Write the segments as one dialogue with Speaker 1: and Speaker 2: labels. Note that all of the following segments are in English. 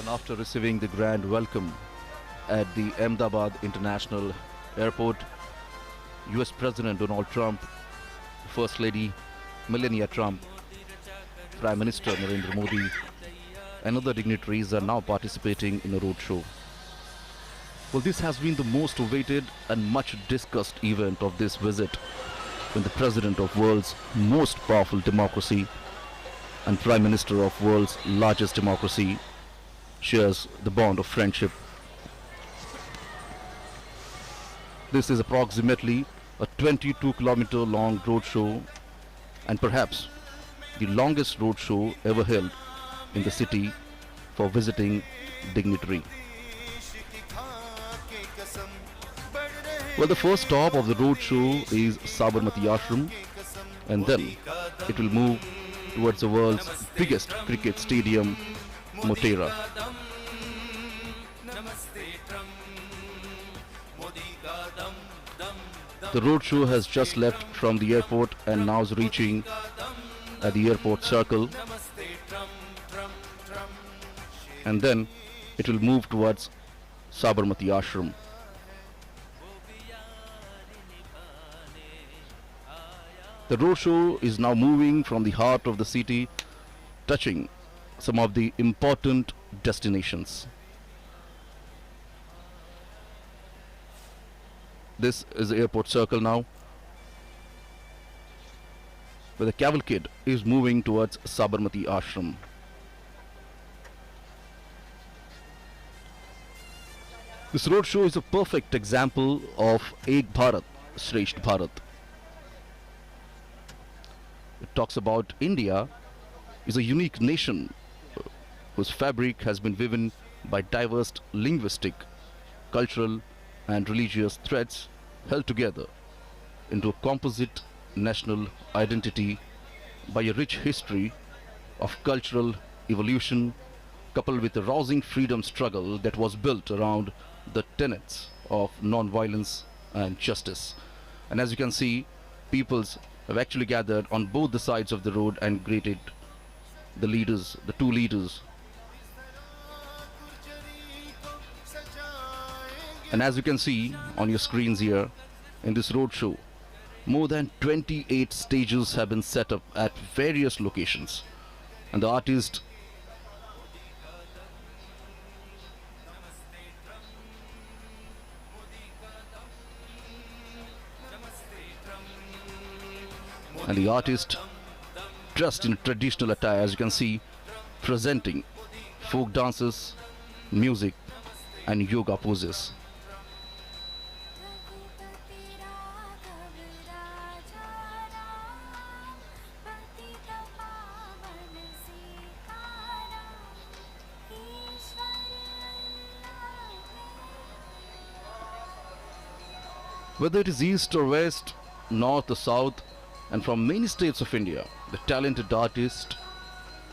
Speaker 1: And after receiving the grand welcome at the Ahmedabad International Airport, US President Donald Trump, First Lady Melania Trump, Prime Minister Narendra Modi, and other dignitaries are now participating in a roadshow. Well, this has been the most awaited and much discussed event of this visit, when the President of world's most powerful democracy and Prime Minister of world's largest democracy shares the bond of friendship. This is approximately a 22-kilometer long roadshow and perhaps the longest roadshow ever held in the city for visiting dignitary. Well, the first stop of the roadshow is Sabarmati Ashram, and then it will move towards the world's biggest cricket stadium, Motera. The roadshow has just left from the airport and now is reaching at the airport circle, and then it will move towards Sabarmati Ashram. The roadshow is now moving from the heart of the city, touching some of the important destinations. This is the airport circle now, where the cavalcade is moving towards Sabarmati Ashram. This roadshow is a perfect example of Ek Bharat, Shresth Bharat. It talks about India is a unique nation whose fabric has been woven by diverse linguistic, cultural, and religious threads held together into a composite national identity by a rich history of cultural evolution coupled with a rousing freedom struggle that was built around the tenets of non-violence and justice. And as you can see, peoples have actually gathered on both the sides of the road and greeted the leaders, the two leaders. And as you can see on your screens here, in this roadshow, more than 28 stages have been set up at various locations. And the artist dressed in traditional attire, as you can see, presenting folk dances, music, and yoga poses. Whether it is east or west, north or south, and from many states of India, the talented artists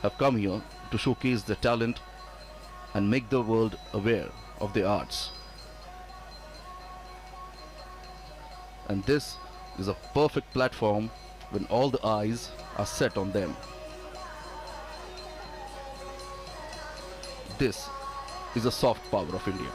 Speaker 1: have come here to showcase their talent and make the world aware of their arts. And this is a perfect platform when all the eyes are set on them. This is the soft power of India.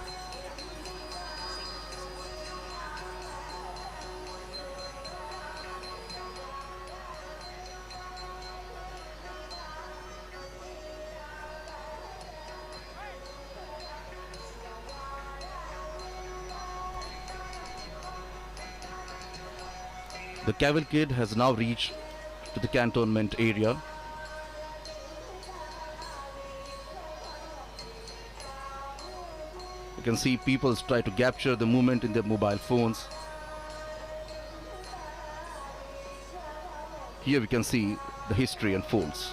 Speaker 1: The cavalcade has now reached to the cantonment area. You can see people try to capture the movement in their mobile phones. Here we can see the history unfolds.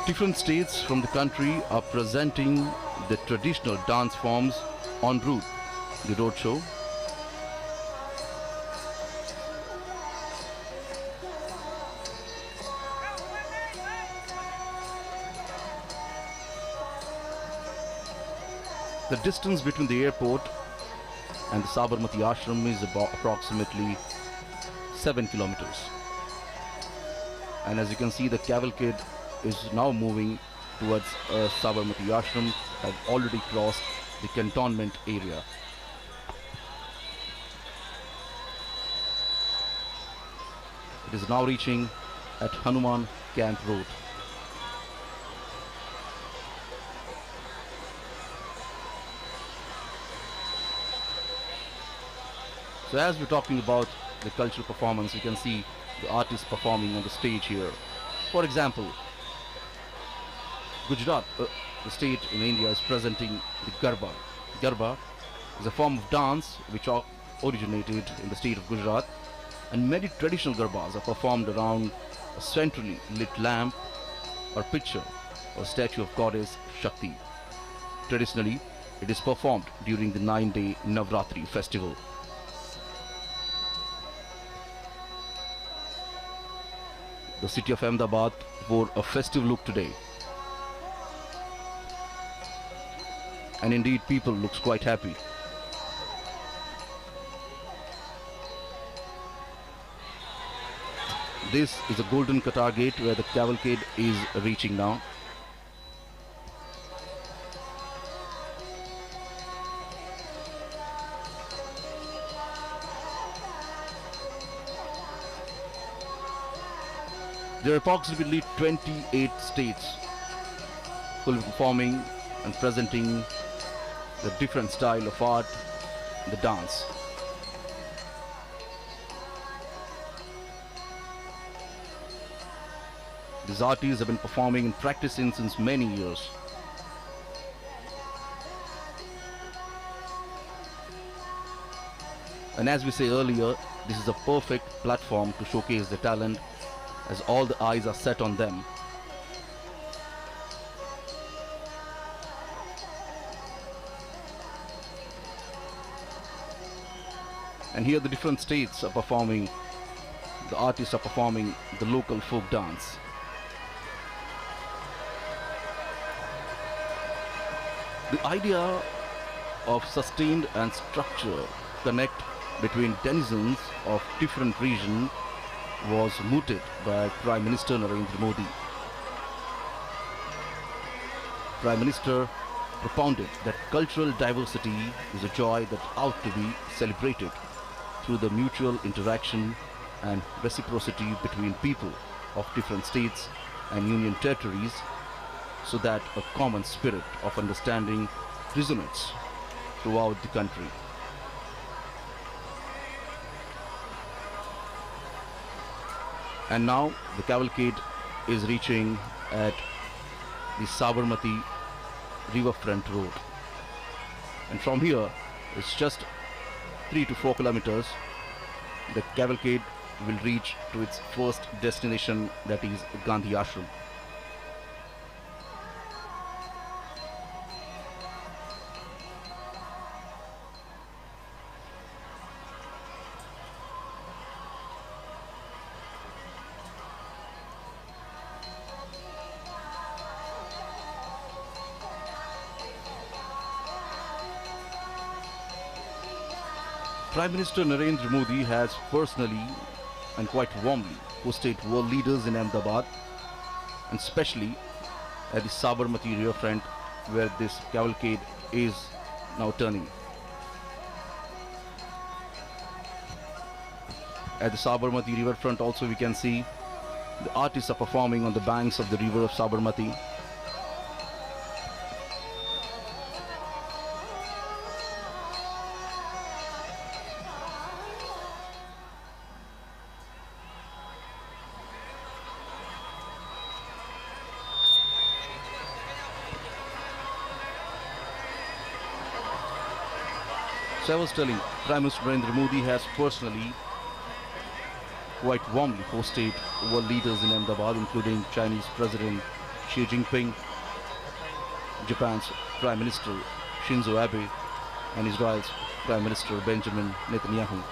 Speaker 1: Different states from the country are presenting the traditional dance forms en route, the roadshow. The distance between the airport and the Sabarmati Ashram is about approximately 7 kilometers. And as you can see, the cavalcade is now moving towards Sabarmati Ashram, have already crossed the cantonment area. It is now reaching at Hanuman Camp Road. So as we're talking about the cultural performance, you can see the artists performing on the stage here. For example, Gujarat, the state in India, is presenting the Garba. Garba is a form of dance which originated in the state of Gujarat, and many traditional Garbas are performed around a centrally lit lamp or picture or statue of goddess Shakti. Traditionally, it is performed during the 9-day Navratri festival. The city of Ahmedabad wore a festive look today. And indeed, people looks quite happy. This is the Golden Qatar Gate where the cavalcade is reaching now. There are approximately 28 states who will be performing and presenting the different style of art, the dance. These artists have been performing and practicing since many years. And as we say earlier, this is a perfect platform to showcase their talent, as all the eyes are set on them. And here the different states are performing, the artists are performing the local folk dance. The idea of sustained and structured connect between denizens of different regions was mooted by Prime Minister Narendra Modi. Prime Minister propounded that cultural diversity is a joy that ought to be celebrated through the mutual interaction and reciprocity between people of different states and union territories, so that a common spirit of understanding resonates throughout the country. And now the cavalcade is reaching at the Sabarmati riverfront road. And from here, it's just 3 to 4 kilometers. The cavalcade will reach to its first destination, that is Gandhi Ashram. Prime Minister Narendra Modi has personally and quite warmly hosted world leaders in Ahmedabad, and especially at the Sabarmati riverfront where this cavalcade is now turning. At the Sabarmati riverfront also we can see the artists are performing on the banks of the river of Sabarmati. So I was telling, Prime Minister Narendra Modi has personally quite warmly hosted world leaders in Ahmedabad, including Chinese President Xi Jinping, Japan's Prime Minister Shinzo Abe, and Israel's Prime Minister Benjamin Netanyahu.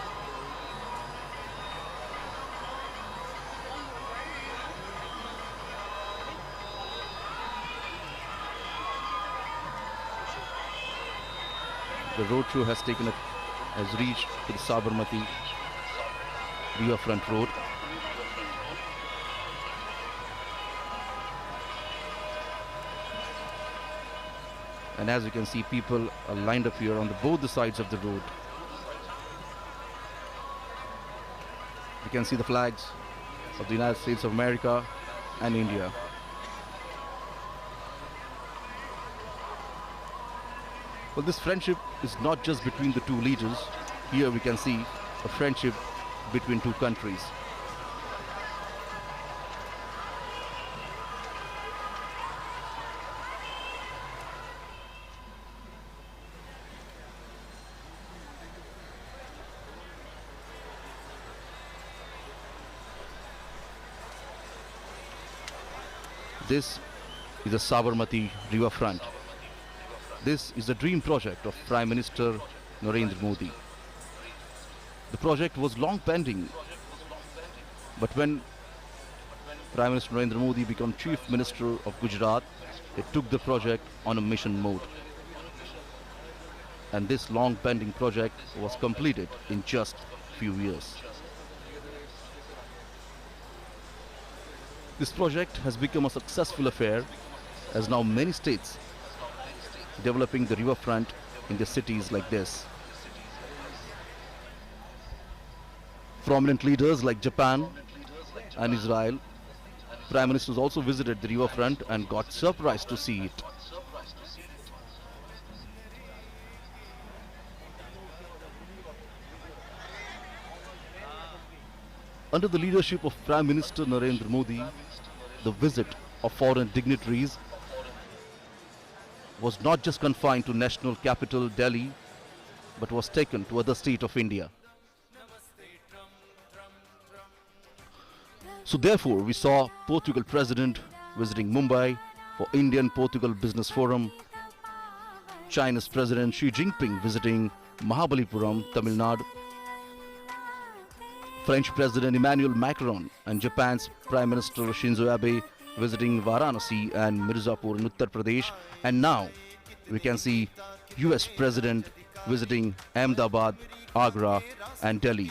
Speaker 1: The roadshow has reached to the Sabarmati Riverfront Road. And as you can see, people are lined up here on both the sides of the road. You can see the flags of the United States of America and India. Well, this friendship is not just between the two leaders. Here we can see a friendship between two countries. This is the Sabarmati Riverfront. This is the dream project of Prime Minister Narendra Modi. The project was long pending, but when Prime Minister Narendra Modi became Chief Minister of Gujarat, they took the project on a mission mode. And this long pending project was completed in just few years. This project has become a successful affair, as now many states developing the riverfront in the cities like this. Prominent leaders like Japan and Israel, Prime Ministers also visited the riverfront and got surprised to see it. Under the leadership of Prime Minister Narendra Modi, the visit of foreign dignitaries was not just confined to national capital Delhi, but was taken to other states of India. So therefore, we saw Portugal President visiting Mumbai for Indian-Portugal Business Forum, China's President Xi Jinping visiting Mahabalipuram, Tamil Nadu, French President Emmanuel Macron and Japan's Prime Minister Shinzo Abe visiting Varanasi and Mirzapur in Uttar Pradesh, and now we can see US President visiting Ahmedabad, Agra and Delhi.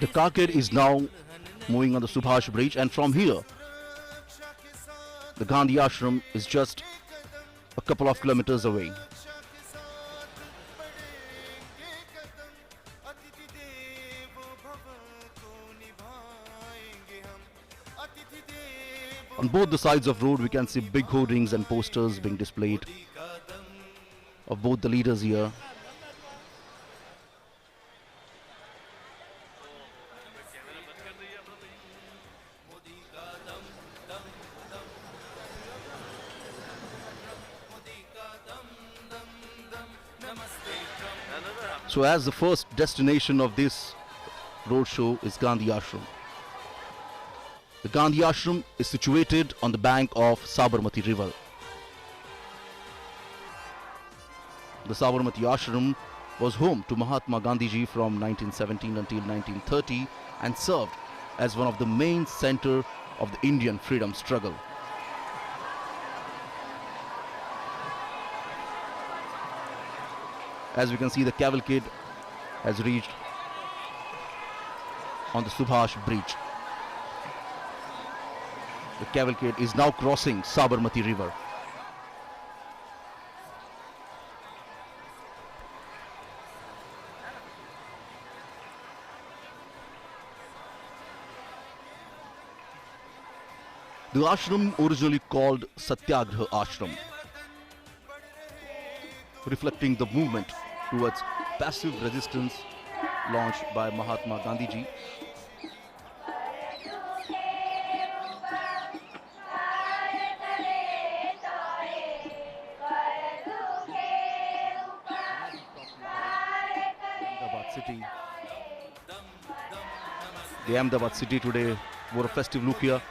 Speaker 1: The carcade is now moving on the Subhash Bridge, and from here the Gandhi Ashram is just a couple of kilometers away. On both the sides of the road we can see big hoardings and posters being displayed of both the leaders here. So as the first destination of this roadshow is Gandhi Ashram. The Gandhi Ashram is situated on the bank of Sabarmati River. The Sabarmati Ashram was home to Mahatma Gandhiji from 1917 until 1930 and served as one of the main centers of the Indian freedom struggle. As we can see, the cavalcade has reached on the Subhash Bridge. The cavalcade is now crossing Sabarmati River. The ashram, originally called Satyagraha Ashram, reflecting the movement towards passive resistance launched by Mahatma Gandhiji. The Ahmedabad city today wore a festive look here.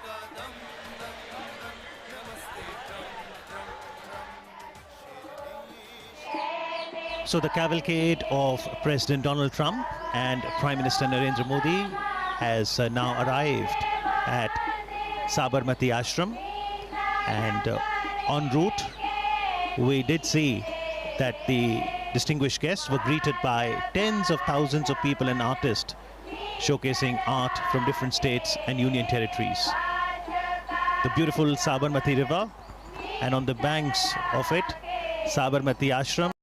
Speaker 2: So the cavalcade of President Donald Trump and Prime Minister Narendra Modi has now arrived at Sabarmati Ashram, and en route we did see that the distinguished guests were greeted by tens of thousands of people and artists showcasing art from different states and union territories. The beautiful Sabarmati river, and on the banks of it, Sabarmati Ashram.